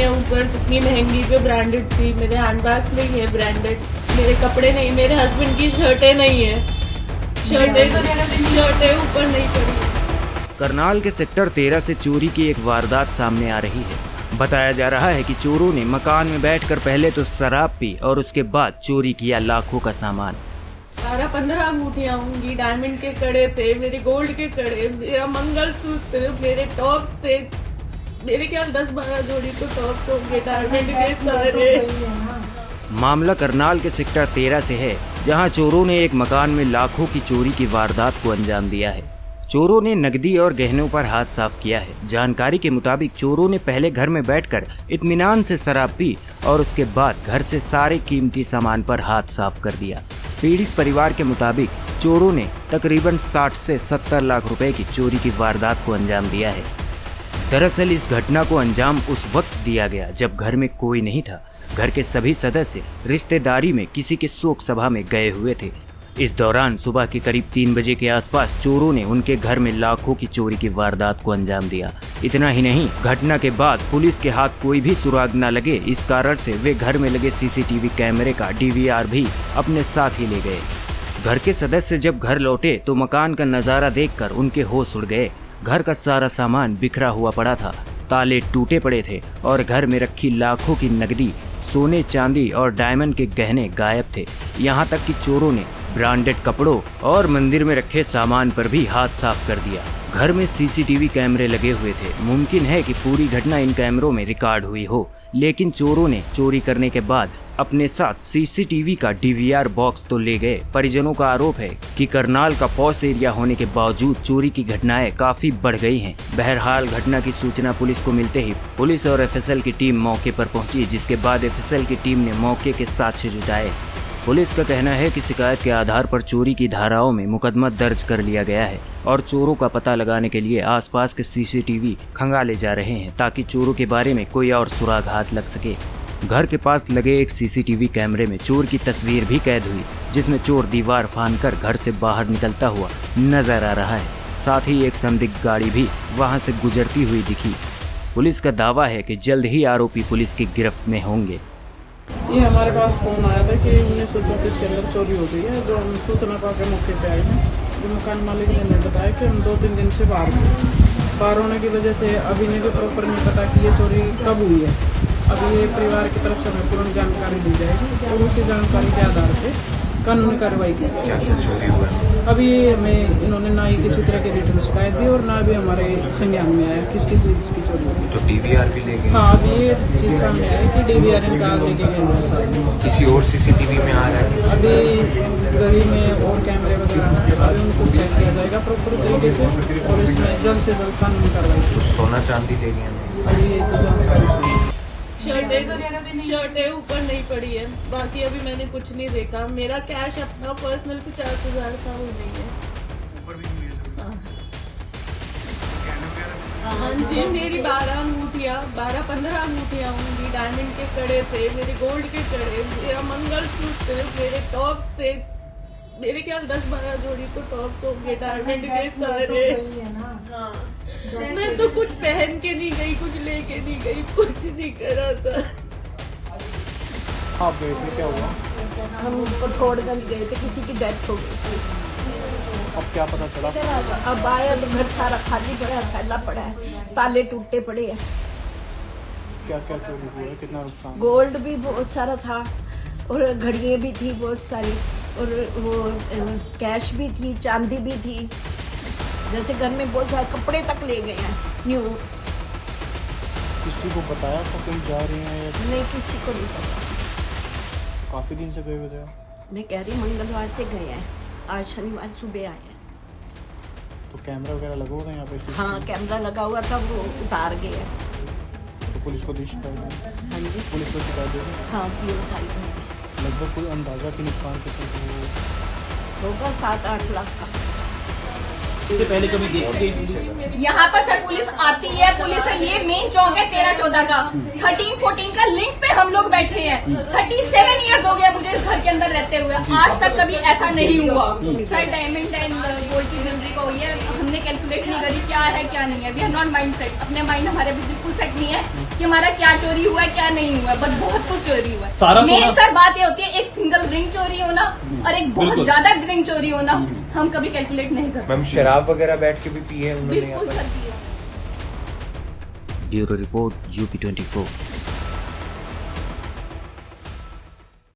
है ऊपर, जितनी महंगी जो ब्रांडेड थी। मेरे हैंडबैग्स नहीं है ब्रांडेड, मेरे कपड़े नहीं, मेरे हस्बैंड की शर्टें नहीं है, शर्टें ऊपर नहीं पड़ी। करनाल के सेक्टर 13 से चोरी की एक वारदात सामने आ रही है। बताया जा रहा है कि चोरों ने मकान में बैठकर पहले तो शराब पी और उसके बाद चोरी किया लाखों का सामान। 12-15 अंगूठियाँ होंगी, डायमंड के कड़े थे, मेरे गोल्ड के कड़े, मेरा मंगलसूत्र, मेरे टॉप्स थे, मेरे ख्याल 10-12 जोड़ी तो टॉप्स होंगे डायमंड के सारे। मामला करनाल के सेक्टर 13 से है, जहां चोरों ने एक मकान में लाखों की चोरी की वारदात को अंजाम दिया है। चोरों ने नकदी और गहनों पर हाथ साफ किया है। जानकारी के मुताबिक चोरों ने पहले घर में बैठकर इत्मीनान से शराब पी और उसके बाद घर से सारे कीमती सामान पर हाथ साफ कर दिया। पीड़ित परिवार के मुताबिक चोरों ने तकरीबन 60 से 70 लाख रुपए की चोरी की वारदात को अंजाम दिया है। दरअसल इस घटना को अंजाम उस वक्त दिया गया जब घर में कोई नहीं था। घर के सभी सदस्य रिश्तेदारी में किसी के शोक सभा में गए हुए थे। इस दौरान सुबह के करीब 3 बजे के आसपास चोरों ने उनके घर में लाखों की चोरी की वारदात को अंजाम दिया। इतना ही नहीं, घटना के बाद पुलिस के हाथ कोई भी सुराग न लगे, इस कारण से वे घर में लगे सीसीटीवी कैमरे का डीवीआर भी अपने साथ ही ले गए। घर के सदस्य जब घर लौटे तो मकान का नजारा देखकर उनके होश उड़ गए। घर का सारा सामान बिखरा हुआ पड़ा था, ताले टूटे पड़े थे और घर में रखी लाखों की नकदी, सोने चांदी और डायमंड के गहने गायब थे। यहाँ तक कि चोरों ने ब्रांडेड कपड़ों और मंदिर में रखे सामान पर भी हाथ साफ कर दिया। घर में सीसीटीवी कैमरे लगे हुए थे। मुमकिन है कि पूरी घटना इन कैमरों में रिकॉर्ड हुई हो, लेकिन चोरों ने चोरी करने के बाद अपने साथ सीसीटीवी का डीवीआर बॉक्स तो ले गए। परिजनों का आरोप है कि करनाल का पॉश एरिया होने के बावजूद चोरी की घटनाएं काफी बढ़ गई हैं। बहरहाल घटना की सूचना पुलिस को मिलते ही पुलिस और एफएसएल की टीम मौके पर पहुंची, जिसके बाद एफएसएल की टीम ने मौके के साक्ष्य जुटाए। पुलिस का कहना है कि शिकायत के आधार पर चोरी की धाराओं में मुकदमा दर्ज कर लिया गया है और चोरों का पता लगाने के लिए आसपास के सीसीटीवी खंगाले जा रहे हैं ताकि चोरों के बारे में कोई और सुराग हाथ लग सके। घर के पास लगे एक सीसीटीवी कैमरे में चोर की तस्वीर भी कैद हुई, जिसमें चोर दीवार फांदकर घर से बाहर निकलता हुआ नजर आ रहा है। साथ ही एक संदिग्ध गाड़ी भी वहां से गुजरती हुई दिखी। पुलिस का दावा है कि जल्द ही आरोपी पुलिस की गिरफ्त में होंगे। ये हमारे पास फोन आया था कि 1934 के अंदर चोरी हो गई है, जो हम सूचना पाकर मौके पे आए हैं। जो मकान मालिक ने हमें बताया कि हम 2-3 दिन से बाहर होने की वजह से अभी ने भी प्रॉपर नहीं पता कि ये चोरी कब हुई है। अभी ये परिवार की तरफ से हमें पूर्ण जानकारी दी जाएगी और उसी जानकारी के आधार पे कानूनी कार्रवाई की जाएगी। क्या क्या चोरी हुआ है? अभी हमें इन्होंने ना ही किसी तरह की रिटर्न शिकायत दी और ना भी हमारे संज्ञान में आया किस किस चीज़ की चोरी हुई। तो डीवीआर भी ले गए? हाँ, अभी ये चीज़ सामने आई कि डीवीआर इनका लेके गए हैं सारे। किसी और सीसीटीवी में आ रहा है? अभी गली में और कैमरे वगैरह अभी उनको चेक किया जाएगा प्रॉपर तरीके से और इसमें जल्द से जल्द कानूनी कार्रवाई। तो सोना चांदी ले गए? अभी ये तो जानकारी शर्टें ऊपर नहीं पड़ी है, बाकी अभी मैंने कुछ नहीं देखा। मेरा कैश अपना पर्सनल 50,000 था, वो नहीं है। हाँ जी, मेरी 12-15 अंगूठियाँ होंगी, डायमंड के कड़े थे, मेरे गोल्ड के कड़े, मेरा मंगलसूत्र, मेरे टॉप्स थे, मेरे ख्याल 10-12 जोड़ी तो टॉप्स होंगे डायमंड के सारे। हाँ, मैं तो कुछ पहन के नहीं गई, कुछ लेके नहीं गई, कुछ नहीं करा था। आप गए थे, क्या हुआ? हम उनको छोड़कर गए थे, किसी की डेथ हो गई थी। अब क्या पता चला? अब आया तो घर सारा खाली पड़ा है, फैला पड़ा है, ताले टूटे पड़े हैं। क्या क्या चोरी हुआ है, कितना नुकसान? गोल्ड भी बहुत सारा था और घड़ियाँ भी थी बहुत सारी और वो कैश भी थी, चांदी भी थी। जैसे घर में बहुत सारे कपड़े तक ले गए हैं न्यू। किसी को बताया तो कहीं जा रही हैं या? नहीं, किसी को नहीं पता। काफ़ी दिन से गए हुए थे? मैं कह रही मंगलवार से गए हैं, आज शनिवार सुबह आए हैं। तो कैमरा वगैरह लगा हुआ था यहाँ पे? हाँ, कैमरा लगा हुआ था, वो उतार गए हैं। तो पुलिस को दी शिकायत दी? हाँ जी, पुलिस को शिकायत दी? हाँ, पुलिस आई है। लगभग कोई अंदाजा कि नुकसान कितना होगा 7-8 लाख का। इससे पहले कभी देखी? यहाँ पर सर पुलिस आती है, पुलिस का ये मेन चौक है 13-14 का, 13-14 का लिंक पे हम लोग बैठे हैं। 37 इयर्स हो गया मुझे इस घर के अंदर रहते हुए, आज तक कभी ऐसा नहीं हुआ। सर डायमंड एंड गोल्ड की ज्वेलरी का हुई है, हमने कैलकुलेट नहीं करी क्या है क्या नहीं है। We are not mind set, अपने माइंड हमारे भी बिल्कुल सेट नहीं है कि हमारा क्या चोरी हुआ है क्या नहीं हुआ है, बट बहुत कुछ चोरी हुआ सारा है। मेन सोना- सर बात ये होती है, एक सिंगल रिंग चोरी होना और एक बहुत बिल्कुल। ज्यादा रिंग चोरी होना हम कभी कैलकुलेट नहीं कर सकते। मैम शराब वगैरह बैठ के भी पी है उन्होंने यहाँ बिल्कुल पर? सर, ये है। Bureau report UP24।